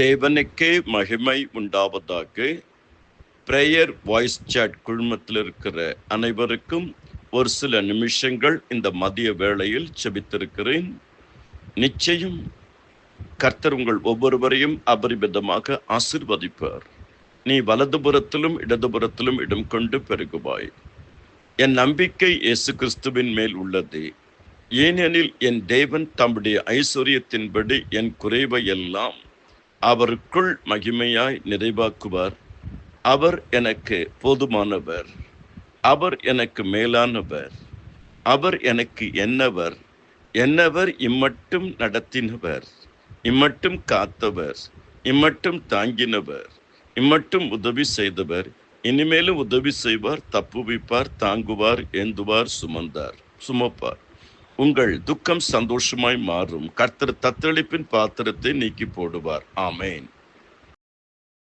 தேவனுக்கே மகிமை உண்டாவதாக. பிரேயர் வாய்ஸ் சாட் குழுமத்தில் இருக்கிற அனைவருக்கும் ஒரு சில நிமிஷங்கள் இந்த மதிய வேளையில் செபித்திருக்கிறேன். நிச்சயம் கர்த்தர் உங்கள் ஒவ்வொருவரையும் அபரிமிதமாக ஆசீர்வதிப்பார். நீ வலதுபுறத்திலும் இடதுபுறத்திலும் இடம் கொண்டு பெருகுவாய். என் நம்பிக்கை இயேசு கிறிஸ்துவின் மேல் உள்ளது. ஏனெனில் என் தேவன் தம்முடைய ஐஸ்வர்யத்தின்படி என் குறைவை எல்லாம் அவருக்குள் மகிமையாய் நிறைவாக்குவார். அவர் எனக்கு போதுமானவர். அவர் எனக்கு மேலானவர். அவர் எனக்கு என்னவர் இம்மட்டும் நடத்தினவர், இம்மட்டும் காத்தவர், இம்மட்டும் தாங்கினவர், இம்மட்டும் உதவி செய்தவர், இனிமேலும் உதவி செய்வார், தப்புவிப்பார், தாங்குவார், ஏந்துவார், சுமப்பார். உங்கள் துக்கம் சந்தோஷமாய் மாறும். கர்த்தர் தத்தளிப்பின் பாத்திரத்தை நீக்கி போடுவார். ஆமேன்.